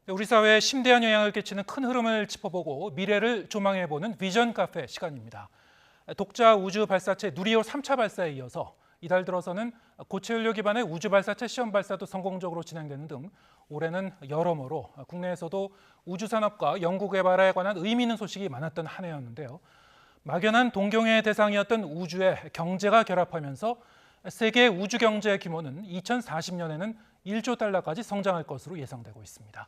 우리 사회에 심대한 영향을 끼치는 큰 흐름을 짚어보고 미래를 조망해보는 비전 카페 시간입니다. 독자 우주 발사체 누리호 3차 발사에 이어서 이달 들어서는 고체 연료 기반의 우주 발사체 시험 발사도 성공적으로 진행되는 등 올해는 여러모로 국내에서도 우주 산업과 연구 개발에 관한 의미 있는 소식이 많았던 한 해였는데요. 막연한 동경의 대상이었던 우주에 경제가 결합하면서 세계 우주 경제 규모는 2040년에는 1조 달러까지 성장할 것으로 예상되고 있습니다.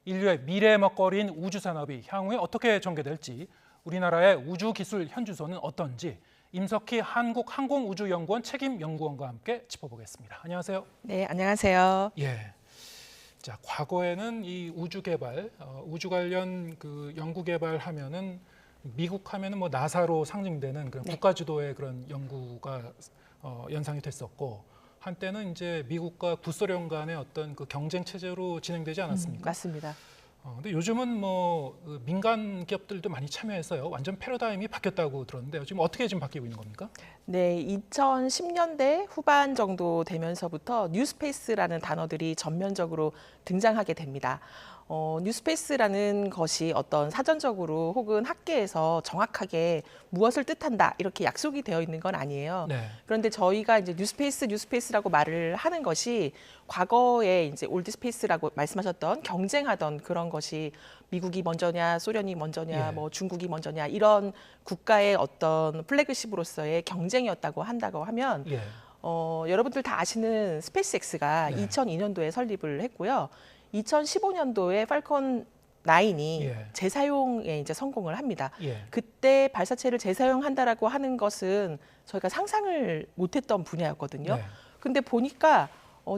인류의 미래 먹거리인 우주 산업이 향후에 어떻게 전개될지, 우리나라의 우주 기술 현주소는 어떤지 임석희 한국항공우주연구원 책임연구원과 함께 짚어보겠습니다. 안녕하세요. 네, 안녕하세요. 예. 자, 과거에는 이 우주 개발, 우주 관련 그 연구 개발하면은 미국 하면은 뭐 나사로 상징되는 그런 국가 주도의 그런 연구가 연상이 됐었고. 한때는 이제 미국과 구소련 간의 어떤 그 경쟁 체제로 진행되지 않았습니까? 맞습니다. 근데 요즘은 뭐 민간 기업들도 많이 참여해서요. 완전 패러다임이 바뀌었다고 들었는데요. 지금 어떻게 지금 바뀌고 있는 겁니까? 네, 2010년대 후반 정도 되면서부터 뉴스페이스라는 단어들이 전면적으로 등장하게 됩니다. 뉴스페이스라는 것이 어떤 사전적으로 혹은 학계에서 정확하게 무엇을 뜻한다 이렇게 약속이 되어 있는 건 아니에요. 네. 그런데 저희가 이제 뉴스페이스라고 말을 하는 것이 과거에 이제 올드스페이스라고 말씀하셨던 경쟁하던 그런 것이 미국이 먼저냐, 소련이 먼저냐, 예. 뭐 중국이 먼저냐 이런 국가의 어떤 플래그십으로서의 경쟁이었다고 한다고 하면 예. 여러분들 다 아시는 스페이스X가 네. 2002년도에 설립을 했고요. 2015년도에 팔콘 9이 예. 재사용에 이제 성공을 합니다. 예. 그때 발사체를 재사용한다라고 하는 것은 저희가 상상을 못했던 분야였거든요. 네. 근데 보니까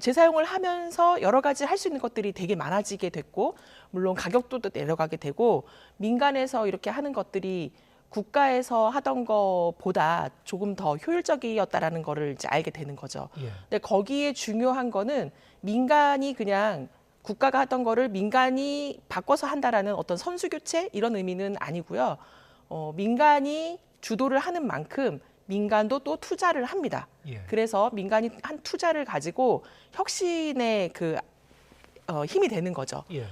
재사용을 하면서 여러 가지 할 수 있는 것들이 되게 많아지게 됐고, 물론 가격도 내려가게 되고, 민간에서 이렇게 하는 것들이 국가에서 하던 것보다 조금 더 효율적이었다라는 거를 이제 알게 되는 거죠. 예. 근데 거기에 중요한 거는 민간이 그냥 국가가 하던 거를 민간이 바꿔서 한다라는 어떤 선수 교체 이런 의미는 아니고요. 민간이 주도를 하는 만큼 민간도 또 투자를 합니다. 예. 그래서 민간이 한 투자를 가지고 혁신의 그 힘이 되는 거죠. 예.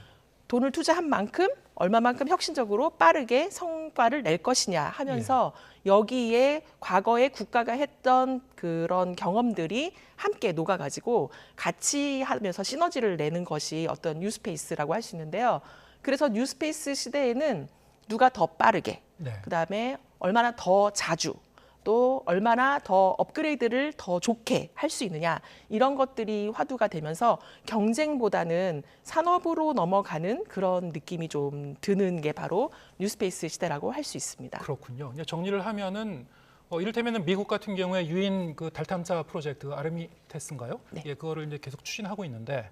돈을 투자한 만큼 얼마만큼 혁신적으로 빠르게 성과를 낼 것이냐 하면서 여기에 과거에 국가가 했던 그런 경험들이 함께 녹아가지고 같이 하면서 시너지를 내는 것이 어떤 뉴스페이스라고 할 수 있는데요. 그래서 뉴스페이스 시대에는 누가 더 빠르게, 네. 그다음에 얼마나 더 자주, 또 얼마나 더 업그레이드를 더 좋게 할 수 있느냐 이런 것들이 화두가 되면서 경쟁보다는 산업으로 넘어가는 그런 느낌이 좀 드는 게 바로 뉴스페이스 시대라고 할 수 있습니다. 그렇군요. 이제 정리를 하면은 이를테면은 미국 같은 경우에 유인 그 달 탐사 프로젝트 아르미테스인가요? 네. 예, 그거를 이제 계속 추진하고 있는데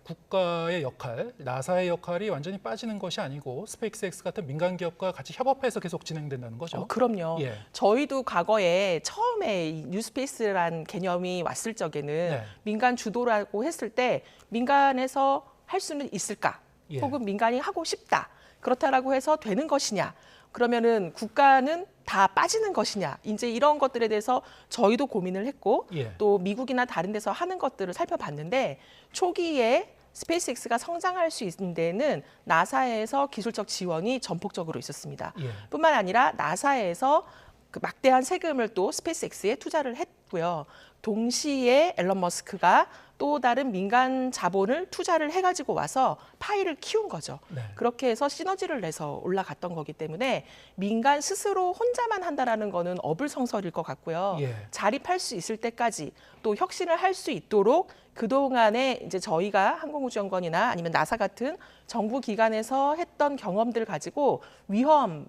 국가의 역할, 나사의 역할이 완전히 빠지는 것이 아니고 스페이스X 같은 민간 기업과 같이 협업해서 계속 진행된다는 거죠. 그럼요. 예. 저희도 과거에 처음에 이 뉴스페이스란 개념이 왔을 적에는 네. 민간 주도라고 했을 때 민간에서 할 수는 있을까? 예. 혹은 민간이 하고 싶다. 그렇다라고 해서 되는 것이냐? 그러면은 국가는 다 빠지는 것이냐? 이제 이런 것들에 대해서 저희도 고민을 했고 예. 또 미국이나 다른 데서 하는 것들을 살펴봤는데 초기에 스페이스X가 성장할 수 있는 데는 나사에서 기술적 지원이 전폭적으로 있었습니다. 예. 뿐만 아니라 나사에서 그 막대한 세금을 또 스페이스X에 투자를 했고요. 동시에 앨런 머스크가 또 다른 민간 자본을 투자를 해가지고 와서 파이를 키운 거죠. 네. 그렇게 해서 시너지를 내서 올라갔던 거기 때문에 민간 스스로 혼자만 한다라는 거는 어불성설일 것 같고요. 예. 자립할 수 있을 때까지 또 혁신을 할 수 있도록 그동안에 이제 저희가 항공우주연구원이나 아니면 나사 같은 정부 기관에서 했던 경험들 가지고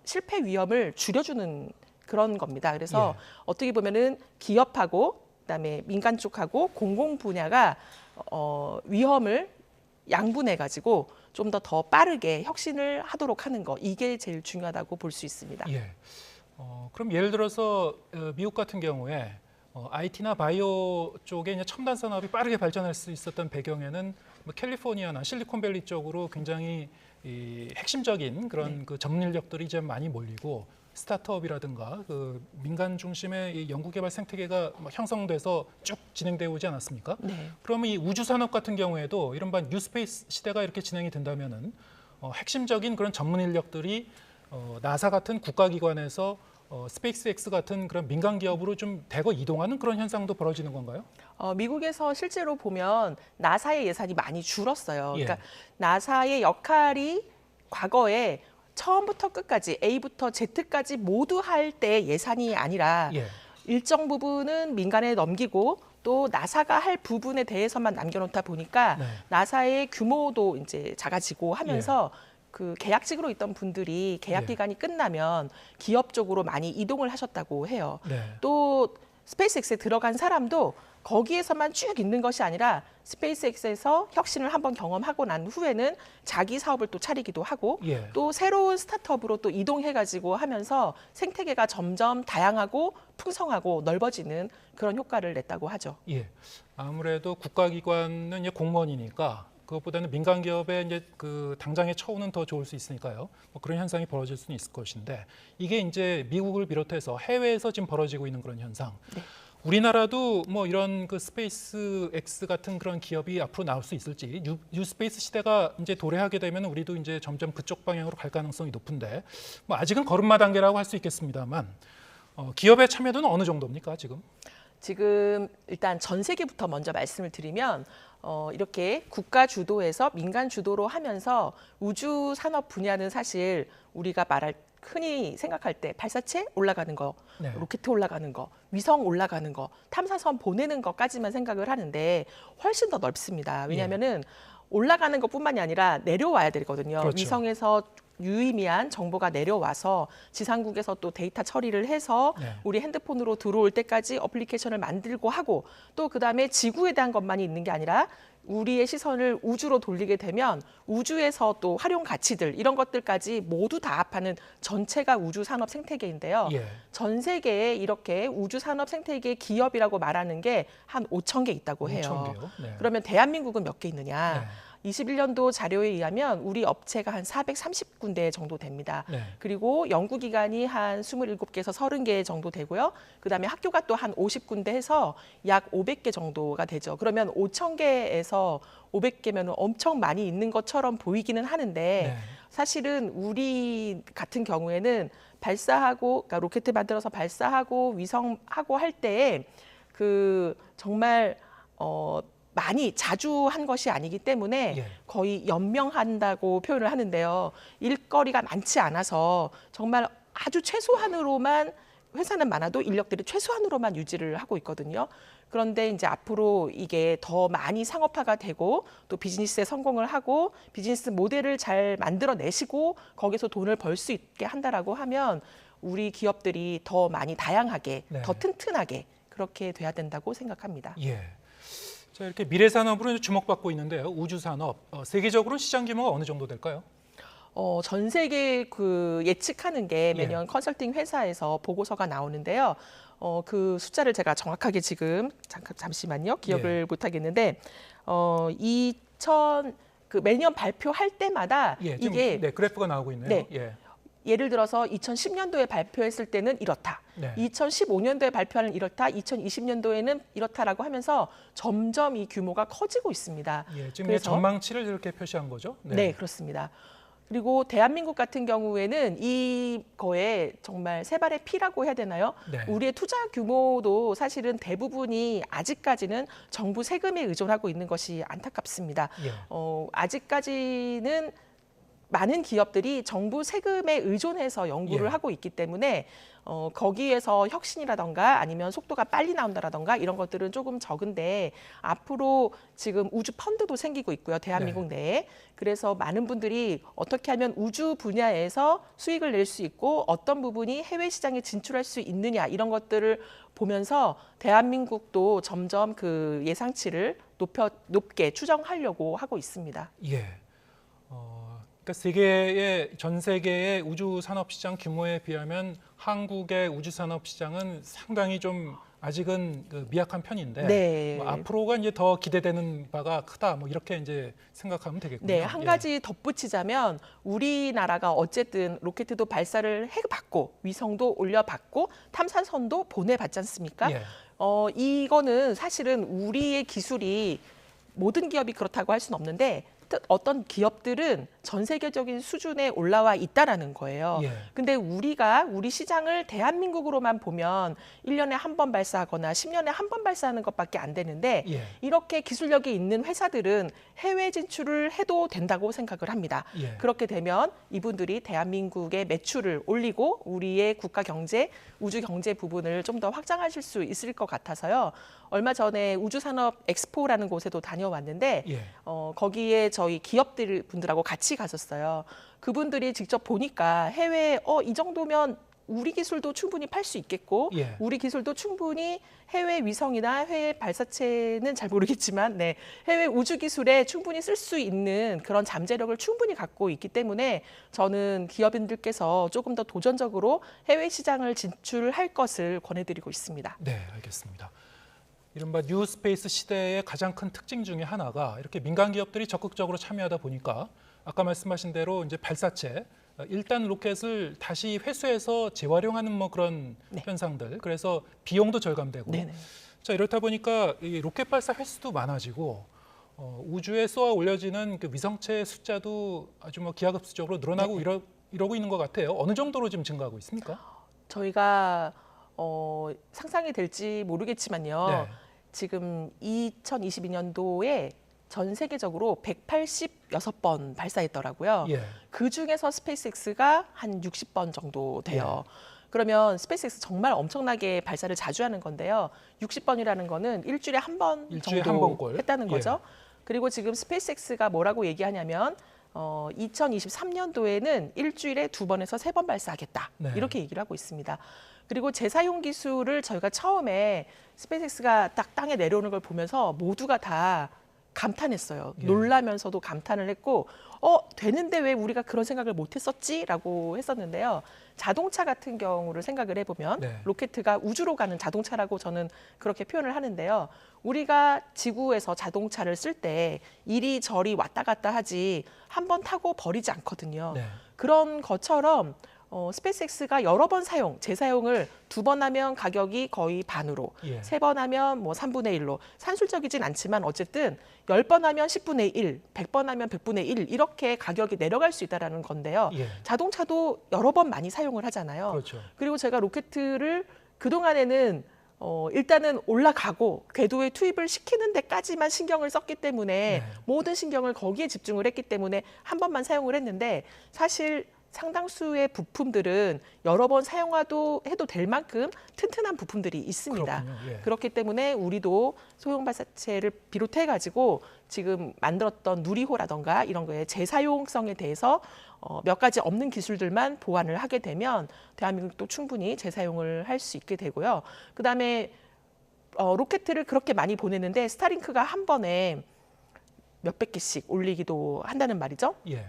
실패 위험을 줄여주는 그런 겁니다. 그래서 어떻게 보면은 기업하고 그다음에 민간 쪽하고 공공 분야가 위험을 양분해 가지고 좀 더 빠르게 혁신을 하도록 하는 거 이게 제일 중요하다고 볼 수 있습니다. 예. 그럼 예를 들어서 미국 같은 경우에 IT나 바이오 쪽에 이제 첨단 산업이 빠르게 발전할 수 있었던 배경에는 뭐 캘리포니아나 실리콘밸리 쪽으로 굉장히 이 핵심적인 그런 그 전문 인력들이 이제 많이 몰리고 스타트업이라든가 그 민간 중심의 이 연구개발 생태계가 형성돼서 쭉 진행되어 오지 않았습니까? 네. 그러면 이 우주 산업 같은 경우에도 이른바 뉴스페이스 시대가 이렇게 진행이 된다면은 핵심적인 그런 전문 인력들이 나사 같은 국가기관에서 스페이스X 같은 그런 민간 기업으로 좀 대거 이동하는 그런 현상도 벌어지는 건가요? 미국에서 실제로 보면 나사의 예산이 많이 줄었어요. 예. 그러니까 나사의 역할이 과거에 처음부터 끝까지 A부터 Z까지 모두 할 때 예산이 아니라 예. 일정 부분은 민간에 넘기고 또 나사가 할 부분에 대해서만 남겨놓다 보니까 네. 나사의 규모도 이제 작아지고 하면서 그 계약직으로 있던 분들이 계약 예. 기간이 끝나면 기업 쪽으로 많이 이동을 하셨다고 해요. 네. 또 스페이스X에 들어간 사람도 거기에서만 쭉 있는 것이 아니라 스페이스X에서 혁신을 한번 경험하고 난 후에는 자기 사업을 또 차리기도 하고 예. 또 새로운 스타트업으로 또 이동해가지고 하면서 생태계가 점점 다양하고 풍성하고 넓어지는 그런 효과를 냈다고 하죠. 예. 아무래도 국가기관은 이제 공무원이니까 그것보다는 민간 기업의 이제 그 당장의 처우는 더 좋을 수 있으니까요. 뭐 그런 현상이 벌어질 수는 있을 것인데 이게 이제 미국을 비롯해서 해외에서 지금 벌어지고 있는 그런 현상. 네. 우리나라도 뭐 이런 그 스페이스 X 같은 그런 기업이 앞으로 나올 수 있을지 뉴스페이스 시대가 이제 도래하게 되면 우리도 이제 점점 그쪽 방향으로 갈 가능성이 높은데 뭐 아직은 걸음마 단계라고 할 수 있겠습니다만 기업의 참여도는 어느 정도입니까 지금? 지금 일단 전 세계부터 먼저 말씀을 드리면 이렇게 국가 주도에서 민간 주도로 하면서 우주 산업 분야는 사실 우리가 말할 흔히 생각할 때 발사체 올라가는 거, 네. 로켓 올라가는 거, 위성 올라가는 거, 탐사선 보내는 것까지만 생각을 하는데 훨씬 더 넓습니다. 왜냐하면은 올라가는 것뿐만이 아니라 내려와야 되거든요. 그렇죠. 위성에서 유의미한 정보가 내려와서 지상국에서 또 데이터 처리를 해서 네. 우리 핸드폰으로 들어올 때까지 어플리케이션을 만들고 하고 또 그다음에 지구에 대한 것만이 있는 게 아니라 우리의 시선을 우주로 돌리게 되면 우주에서 또 활용 가치들 이런 것들까지 모두 다 합하는 전체가 우주 산업 생태계인데요. 예. 전 세계에 이렇게 우주 산업 생태계 기업이라고 말하는 게 한 5천 개 있다고 해요. 5,000개요? 네. 그러면 대한민국은 몇 개 있느냐? 네. 21년도 자료에 의하면 우리 업체가 한 430군데 정도 됩니다. 네. 그리고 연구기관이 한 27개에서 30개 정도 되고요. 그다음에 학교가 또 한 50군데 해서 약 500개 정도가 되죠. 그러면 5,000개에서 500개면 엄청 많이 있는 것처럼 보이기는 하는데 네. 사실은 우리 같은 경우에는 발사하고 그러니까 로켓 만들어서 발사하고 위성하고 할 때 그 정말 많이 자주 한 것이 아니기 때문에 예. 거의 연명한다고 표현을 하는데요. 일거리가 많지 않아서 정말 아주 최소한으로만 회사는 많아도 인력들이 최소한으로만 유지를 하고 있거든요. 그런데 이제 앞으로 이게 더 많이 상업화가 되고 또 비즈니스에 성공을 하고 비즈니스 모델을 잘 만들어내시고 거기서 돈을 벌 수 있게 한다라고 하면 우리 기업들이 더 많이 다양하게 네. 더 튼튼하게 그렇게 돼야 된다고 생각합니다. 예. 자, 이렇게 미래 산업으로 주목받고 있는데요. 우주 산업 세계적으로 시장 규모가 어느 정도 될까요? 전 세계 그 예측하는 게 매년 컨설팅 회사에서 보고서가 나오는데요. 그 숫자를 제가 정확하게 지금 잠시만요. 기억을 못 하겠는데 2000 그 매년 발표할 때마다 예, 지금 이게 네, 그래프가 나오고 있네요. 네. 예. 예를 들어서 2010년도에 발표했을 때는 이렇다. 네. 2015년도에 발표하는 이렇다. 2020년도에는 이렇다라고 하면서 점점 이 규모가 커지고 있습니다. 예, 지금 그래서 전망치를 이렇게 표시한 거죠? 네, 그렇습니다. 그리고 대한민국 같은 경우에는 이거에 정말 세 발의 피라고 해야 되나요? 네. 우리의 투자 규모도 사실은 대부분이 아직까지는 정부 세금에 의존하고 있는 것이 안타깝습니다. 예. 아직까지는 많은 기업들이 정부 세금에 의존해서 연구를 예. 하고 있기 때문에 거기에서 혁신이라던가 아니면 속도가 빨리 나온다라던가 이런 것들은 조금 적은데 앞으로 지금 우주 펀드도 생기고 있고요. 대한민국 내에. 그래서 많은 분들이 어떻게 하면 우주 분야에서 수익을 낼 수 있고 어떤 부분이 해외 시장에 진출할 수 있느냐 이런 것들을 보면서 대한민국도 점점 그 예상치를 높게 추정하려고 하고 있습니다. 예. 그러니까 전 세계의 우주 산업 시장 규모에 비하면 한국의 우주 산업 시장은 상당히 좀 아직은 그 미약한 편인데 네. 뭐 앞으로가 이제 더 기대되는 바가 크다. 뭐 이렇게 이제 생각하면 되겠군요. 네, 한 가지 덧붙이자면 우리나라가 어쨌든 로켓도 발사를 해봤고 위성도 올려봤고 탐사선도 보내봤지 않습니까? 예. 이거는 사실은 우리의 기술이 모든 기업이 그렇다고 할 수는 없는데 어떤 기업들은 전 세계적인 수준에 올라와 있다라는 거예요. 예. 근데 우리가 우리 시장을 대한민국으로만 보면 1년에 한 번 발사하거나 10년에 한 번 발사하는 것밖에 안 되는데 예. 이렇게 기술력이 있는 회사들은 해외 진출을 해도 된다고 생각을 합니다. 예. 그렇게 되면 이분들이 대한민국의 매출을 올리고 우리의 국가 경제, 우주 경제 부분을 좀 더 확장하실 수 있을 것 같아서요. 얼마 전에 우주산업 엑스포라는 곳에도 다녀왔는데 예. 거기에 저희 기업들 분들하고 같이 갔었어요. 그분들이 직접 보니까 해외 이 정도면 우리 기술도 충분히 팔 수 있겠고 예. 우리 기술도 충분히 해외 위성이나 해외 발사체는 잘 모르겠지만 네, 해외 우주 기술에 충분히 쓸 수 있는 그런 잠재력을 충분히 갖고 있기 때문에 저는 기업인들께서 조금 더 도전적으로 해외 시장을 진출할 것을 권해드리고 있습니다. 네, 알겠습니다. 이른바 뉴스페이스 시대의 가장 큰 특징 중에 하나가 이렇게 민간 기업들이 적극적으로 참여하다 보니까 아까 말씀하신 대로 이제 발사체 일단 로켓을 다시 회수해서 재활용하는 뭐 그런 네. 현상들, 그래서 비용도 절감되고, 네네. 자 이렇다 보니까 이 로켓 발사 횟수도 많아지고 우주에 쏘아 올려지는 그 위성체 숫자도 아주 뭐 기하급수적으로 늘어나고 네. 이러고 있는 것 같아요. 어느 정도로 지금 증가하고 있습니까? 저희가 상상이 될지 모르겠지만요. 네. 지금 2022년도에 전 세계적으로 186번 발사했더라고요. 예. 그 중에서 스페이스X가 한 60번 정도 돼요. 그러면 스페이스X 정말 엄청나게 발사를 자주 하는 건데요. 60번이라는 거는 일주일에 한 번 일주일에 정도 한 번꼴. 했다는 거죠. 그리고 지금 스페이스X가 뭐라고 얘기하냐면 2023년도에는 일주일에 2번에서 3번 발사하겠다. 네. 이렇게 얘기를 하고 있습니다. 그리고 재사용 기술을 저희가 처음에 스페이스X가 딱 땅에 내려오는 걸 보면서 모두가 다 감탄했어요. 예. 놀라면서도 감탄을 했고 되는데 왜 우리가 그런 생각을 못했었지라고 했었는데요. 자동차 같은 경우를 생각을 해보면 네. 로켓가 우주로 가는 자동차라고 저는 그렇게 표현을 하는데요. 우리가 지구에서 자동차를 쓸 때 이리저리 왔다 갔다 하지 한 번 타고 버리지 않거든요. 네. 그런 것처럼 스페이스X가 여러 번 재사용을 2번 하면 가격이 거의 반으로, 예. 3번 하면 뭐 3분의 1로 산술적이진 않지만 어쨌든 10번 하면 10분의 1, 100번 하면 100분의 1 이렇게 가격이 내려갈 수 있다는 건데요. 예. 자동차도 여러 번 많이 사용을 하잖아요. 그렇죠. 그리고 제가 로켓을 그동안에는 일단은 올라가고 궤도에 투입을 시키는 데까지만 신경을 썼기 때문에 네. 모든 신경을 거기에 집중을 했기 때문에 한 번만 사용을 했는데 사실 상당수의 부품들은 여러 번 사용해도 해도 될 만큼 튼튼한 부품들이 있습니다. 그렇군요. 예. 그렇기 때문에 우리도 소형 발사체를 비롯해 가지고 지금 만들었던 누리호라던가 이런 거에 재사용성에 대해서 몇 가지 없는 기술들만 보완을 하게 되면 대한민국도 충분히 재사용을 할 수 있게 되고요. 그다음에 로켓을 그렇게 많이 보내는데 스타링크가 한 번에 몇백 개씩 올리기도 한다는 말이죠. 예.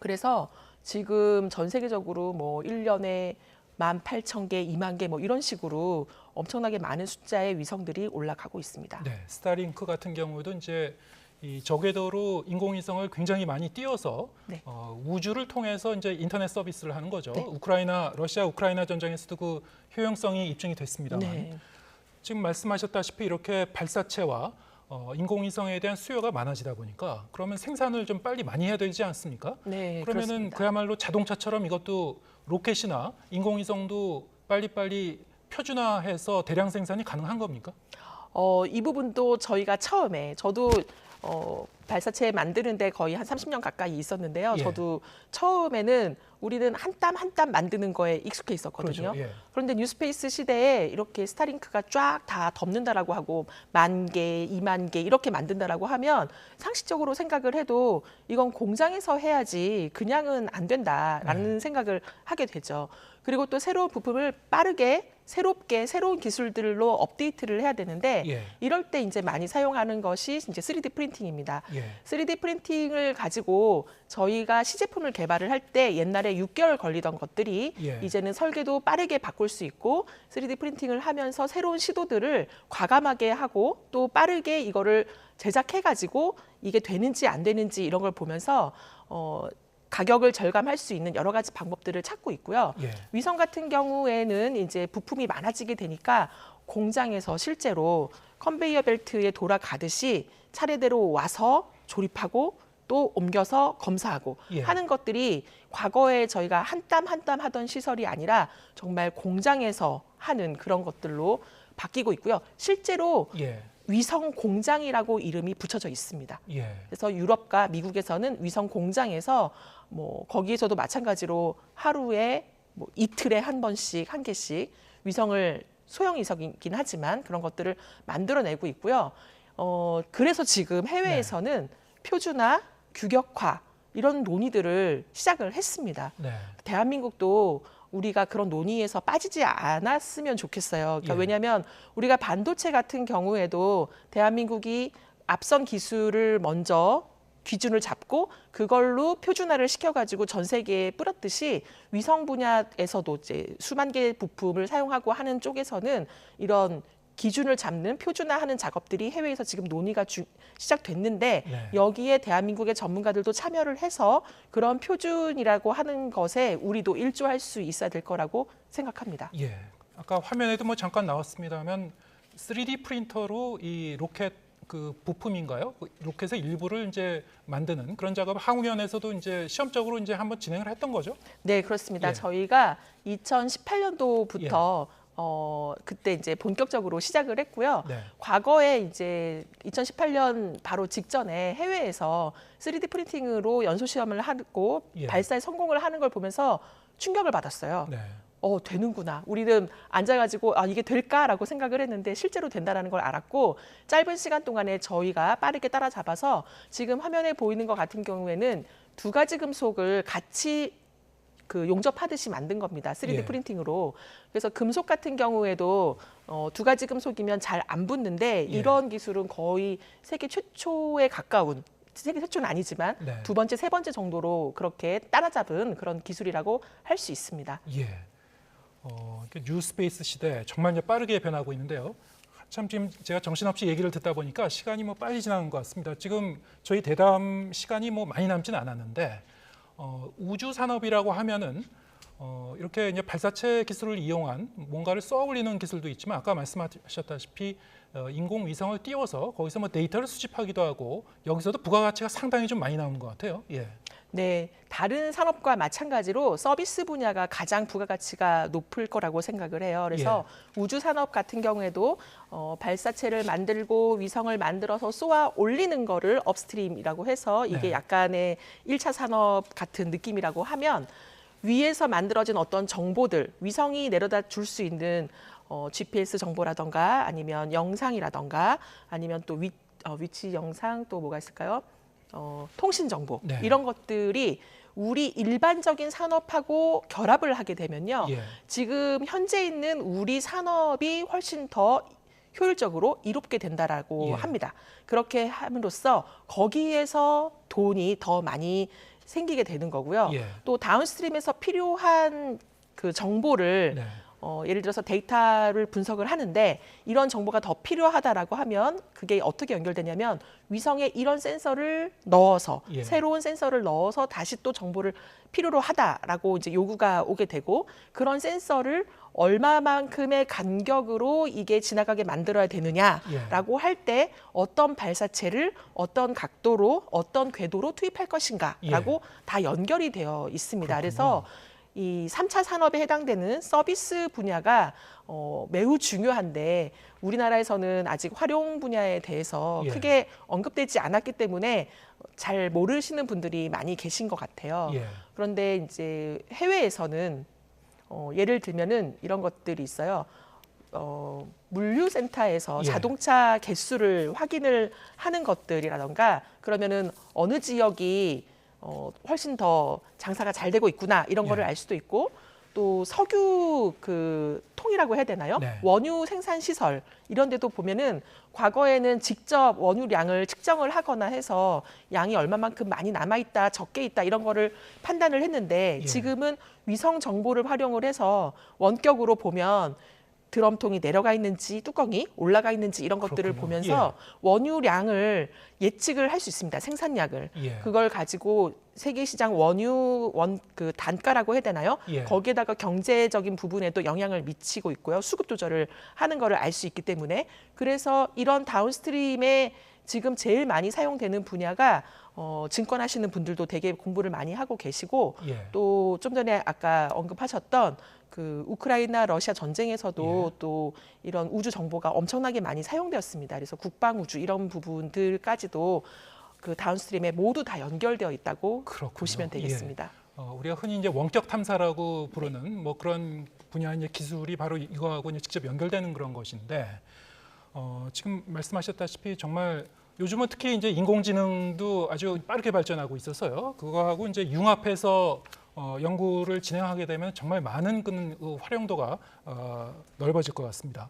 그래서 지금 전 세계적으로 뭐 1년에 18,000개, 2만 개 뭐 이런 식으로 엄청나게 많은 숫자의 위성들이 올라가고 있습니다. 네, 스타링크 같은 경우도 이제 이 저궤도로 인공위성을 굉장히 많이 띄워서 네. 우주를 통해서 이제 인터넷 서비스를 하는 거죠. 네. 러시아 우크라이나 전쟁에서도 그 효용성이 입증이 됐습니다만 네. 지금 말씀하셨다시피 이렇게 발사체와 인공위성에 대한 수요가 많아지다 보니까 그러면 생산을 좀 빨리 많이 해야 되지 않습니까? 네, 그러면은 그렇습니다. 그야말로 자동차처럼 이것도 로켓이나 인공위성도 빨리빨리 표준화해서 대량 생산이 가능한 겁니까? 이 부분도 저희가 처음에 저도 발사체 만드는데 거의 한 30년 가까이 있었는데요. 예. 저도 처음에는 우리는 한 땀 한 땀 만드는 거에 익숙해 있었거든요. 그렇죠. 예. 그런데 뉴스페이스 시대에 이렇게 스타링크가 쫙 다 덮는다라고 하고 10,000개, 20,000개 이렇게 만든다라고 하면 상식적으로 생각을 해도 이건 공장에서 해야지 그냥은 안 된다라는 생각을 하게 되죠. 그리고 또 새로운 부품을 빠르게 새롭게 새로운 기술들로 업데이트를 해야 되는데 예. 이럴 때 이제 많이 사용하는 것이 이제 3D 프린팅입니다. 예. 3D 프린팅을 가지고 저희가 시제품을 개발을 할 때 옛날에 6개월 걸리던 것들이 예. 이제는 설계도 빠르게 바꿀 수 있고 3D 프린팅을 하면서 새로운 시도들을 과감하게 하고 또 빠르게 이거를 제작해가지고 이게 되는지 안 되는지 이런 걸 보면서 가격을 절감할 수 있는 여러 가지 방법들을 찾고 있고요. 예. 위성 같은 경우에는 이제 부품이 많아지게 되니까 공장에서 실제로 컨베이어 벨트에 돌아가듯이 차례대로 와서 조립하고 또 옮겨서 검사하고 예. 하는 것들이 과거에 저희가 한 땀 한 땀 하던 시설이 아니라 정말 공장에서 하는 그런 것들로 바뀌고 있고요. 실제로 예. 위성 공장이라고 이름이 붙여져 있습니다. 예. 그래서 유럽과 미국에서는 위성 공장에서 거기에서도 마찬가지로 하루에 이틀에 한 번씩 한 개씩 위성을 소형 위성이긴 하지만 그런 것들을 만들어내고 있고요. 그래서 지금 해외에서는 표준화, 규격화 이런 논의들을 시작을 했습니다. 네. 대한민국도 우리가 그런 논의에서 빠지지 않았으면 좋겠어요. 그러니까 예. 왜냐하면 우리가 반도체 같은 경우에도 대한민국이 앞선 기술을 먼저 기준을 잡고 그걸로 표준화를 시켜가지고 전 세계에 뿌렸듯이 위성 분야에서도 이제 수만 개의 부품을 사용하고 하는 쪽에서는 이런 기준을 잡는 표준화하는 작업들이 해외에서 지금 논의가 시작됐는데 네. 여기에 대한민국의 전문가들도 참여를 해서 그런 표준이라고 하는 것에 우리도 일조할 수 있어야 될 거라고 생각합니다. 예. 아까 화면에도 뭐 잠깐 나왔습니다만 3D 프린터로 이 로켓 그 부품인가요? 그 로켓의 일부를 이제 만드는 그런 작업을 항우연에서도 이제 시험적으로 이제 한번 진행을 했던 거죠? 네, 그렇습니다. 예. 저희가 2018년도부터 그때 이제 본격적으로 시작을 했고요. 네. 과거에 이제 2018년 바로 직전에 해외에서 3D 프린팅으로 연소 시험을 하고 예. 발사에 성공을 하는 걸 보면서 충격을 받았어요. 네. 되는구나. 우리는 앉아가지고 이게 될까라고 생각을 했는데 실제로 된다라는 걸 알았고 짧은 시간 동안에 저희가 빠르게 따라잡아서 지금 화면에 보이는 것 같은 경우에는 두 가지 금속을 같이 용접하듯이 만든 겁니다. 3D 예. 프린팅으로. 그래서 금속 같은 경우에도 두 가지 금속이면 잘 안 붙는데 예. 이런 기술은 거의 세계 최초에 가까운 세계 최초는 아니지만 네. 두 번째, 세 번째 정도로 그렇게 따라잡은 그런 기술이라고 할 수 있습니다. 예. 뉴스페이스 시대 정말 이제 빠르게 변하고 있는데요. 참 지금 제가 정신없이 얘기를 듣다 보니까 시간이 뭐 빨리 지나간 것 같습니다. 지금 저희 대담 시간이 뭐 많이 남지는 않았는데 우주 산업이라고 하면은 이렇게 이제 발사체 기술을 이용한 뭔가를 쏘아 올리는 기술도 있지만 아까 말씀하셨다시피 인공위성을 띄워서 거기서 뭐 데이터를 수집하기도 하고 여기서도 부가가치가 상당히 좀 많이 나오는 것 같아요. 예. 네, 다른 산업과 마찬가지로 서비스 분야가 가장 부가가치가 높을 거라고 생각을 해요. 그래서 우주 산업 같은 경우에도 발사체를 만들고 위성을 만들어서 쏘아 올리는 거를 업스트림이라고 해서 이게 네. 약간의 1차 산업 같은 느낌이라고 하면 위에서 만들어진 어떤 정보들, 위성이 내려다 줄 수 있는 GPS 정보라던가 아니면 영상이라던가 아니면 또 위치 영상 또 뭐가 있을까요? 통신 정보 네. 이런 것들이 우리 일반적인 산업하고 결합을 하게 되면요. 예. 지금 현재 있는 우리 산업이 훨씬 더 효율적으로 이롭게 된다라고 예. 합니다. 그렇게 함으로써 거기에서 돈이 더 많이 생기게 되는 거고요. 예. 또 다운스트림에서 필요한 그 정보를 네. 예를 들어서 데이터를 분석을 하는데 이런 정보가 더 필요하다라고 하면 그게 어떻게 연결되냐면 위성에 이런 센서를 넣어서 예. 새로운 센서를 넣어서 다시 또 정보를 필요로 하다라고 이제 요구가 오게 되고 그런 센서를 얼마만큼의 간격으로 이게 지나가게 만들어야 되느냐라고 할 때 어떤 발사체를 어떤 각도로 어떤 궤도로 투입할 것인가라고 다 연결이 되어 있습니다. 그렇군요. 그래서 이 3차 산업에 해당되는 서비스 분야가 매우 중요한데 우리나라에서는 아직 활용 분야에 대해서 예. 크게 언급되지 않았기 때문에 잘 모르시는 분들이 많이 계신 것 같아요. 예. 그런데 이제 해외에서는 예를 들면은 이런 것들이 있어요. 물류센터에서 예. 자동차 개수를 확인을 하는 것들이라던가 그러면은 어느 지역이 훨씬 더 장사가 잘 되고 있구나 이런 거를 예. 알 수도 있고 또 석유 그 통이라고 해야 되나요? 네. 원유 생산 시설 이런 데도 보면은 과거에는 직접 원유량을 측정을 하거나 해서 양이 얼마만큼 많이 남아 있다, 적게 있다 이런 거를 판단을 했는데 예. 지금은 위성 정보를 활용을 해서 원격으로 보면 드럼통이 내려가 있는지 뚜껑이 올라가 있는지 이런 것들을 그렇군요. 보면서 원유량을 예측을 할 수 있습니다. 생산량을. 예. 그걸 가지고 세계 시장 원유 그 단가라고 해야 되나요? 예. 거기에다가 경제적인 부분에도 영향을 미치고 있고요. 수급 조절을 하는 거를 알 수 있기 때문에 그래서 이런 다운스트림에 지금 제일 많이 사용되는 분야가 증권 하시는 분들도 되게 공부를 많이 하고 계시고 예. 또 좀 전에 아까 언급하셨던 그 우크라이나 러시아 전쟁에서도 예. 또 이런 우주 정보가 엄청나게 많이 사용되었습니다. 그래서 국방 우주 이런 부분들까지도 그 다운스트림에 모두 다 연결되어 있다고 그렇군요. 보시면 되겠습니다. 우리가 흔히 이제 원격 탐사라고 부르는 뭐 그런 분야의 이제 기술이 바로 이거하고 이제 직접 연결되는 그런 것인데 지금 말씀하셨다시피 정말 요즘은 특히 이제 인공지능도 아주 빠르게 발전하고 있어서요. 그거하고 이제 융합해서 연구를 진행하게 되면 정말 많은 그 활용도가 넓어질 것 같습니다.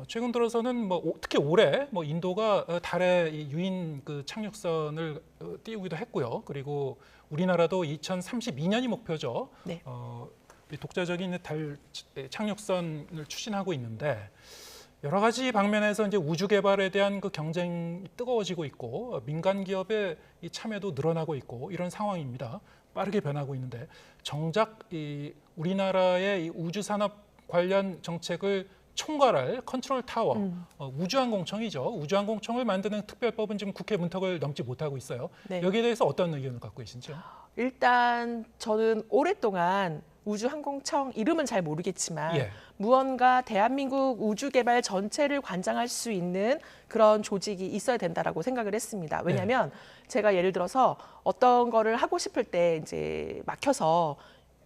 최근 들어서는 뭐 특히 올해 뭐 인도가 달에 이 유인 그 착륙선을 띄우기도 했고요. 그리고 우리나라도 2032년이 목표죠. 네. 이 독자적인 달 착륙선을 추진하고 있는데 여러 가지 방면에서 이제 우주 개발에 대한 그 경쟁이 뜨거워지고 있고 민간 기업의 이 참여도 늘어나고 있고 이런 상황입니다. 빠르게 변하고 있는데 정작 이 우리나라의 이 우주 산업 관련 정책을 총괄할 컨트롤 타워 우주항공청이죠. 우주항공청을 만드는 특별법은 지금 국회 문턱을 넘지 못하고 있어요. 네. 여기에 대해서 어떤 의견을 갖고 계신지요? 일단 저는 오랫동안 우주항공청 이름은 잘 모르겠지만 예. 무언가 대한민국 우주 개발 전체를 관장할 수 있는 그런 조직이 있어야 된다라고 생각을 했습니다. 왜냐하면 제가 예를 들어서 어떤 거를 하고 싶을 때 이제 막혀서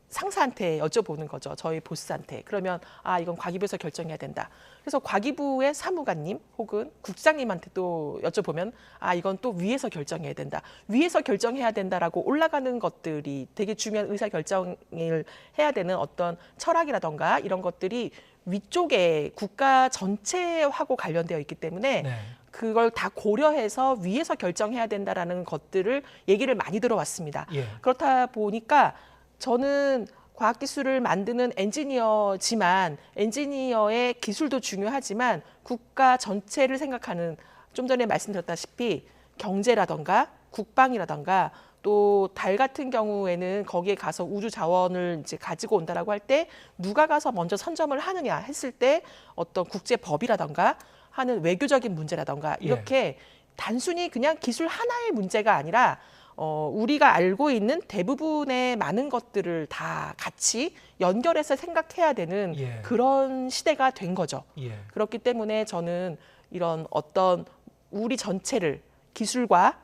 상사한테 여쭤보는 거죠. 저희 보스한테. 그러면 이건 과기부에서 결정해야 된다. 그래서 과기부의 사무관님 혹은 국장님한테 또 여쭤보면 이건 또 위에서 결정해야 된다. 위에서 결정해야 된다라고 올라가는 것들이 되게 중요한 의사 결정을 해야 되는 어떤 철학이라던가 이런 것들이 위쪽에 국가 전체하고 관련되어 있기 때문에 네. 그걸 다 고려해서 위에서 결정해야 된다라는 것들을 얘기를 많이 들어왔습니다. 예. 그렇다 보니까 저는 과학기술을 만드는 엔지니어지만 엔지니어의 기술도 중요하지만 국가 전체를 생각하는 좀 전에 말씀드렸다시피 경제라던가 국방이라던가 또 달 같은 경우에는 거기에 가서 우주 자원을 이제 가지고 온다라고 할 때 누가 가서 먼저 선점을 하느냐 했을 때 어떤 국제법이라던가 하는 외교적인 문제라던가 이렇게 단순히 그냥 기술 하나의 문제가 아니라 우리가 알고 있는 대부분의 많은 것들을 다 같이 연결해서 생각해야 되는 그런 시대가 된 거죠. 그렇기 때문에 저는 이런 어떤 우리 전체를 기술과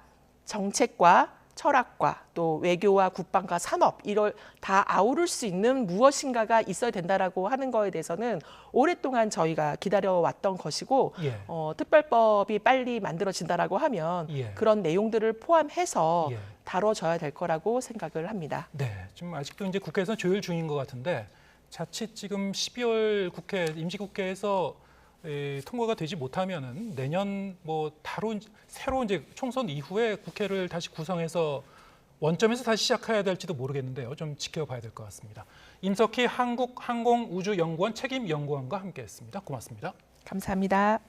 정책과 철학과 또 외교와 국방과 산업 이걸 다 아우를 수 있는 무엇인가가 있어야 된다라고 하는 거에 대해서는 오랫동안 저희가 기다려왔던 것이고 특별법이 빨리 만들어진다라고 하면 그런 내용들을 포함해서 다뤄져야 될 거라고 생각을 합니다. 네, 지금 아직도 이제 국회에서 조율 중인 것 같은데 자칫 지금 12월 국회 임시국회에서 통과가 되지 못하면은 내년 뭐 새로 이제 총선 이후에 국회를 다시 구성해서 원점에서 다시 시작해야 될지도 모르겠는데요. 좀 지켜봐야 될 것 같습니다. 임석희 한국항공우주연구원 책임연구원과 함께했습니다. 고맙습니다. 감사합니다.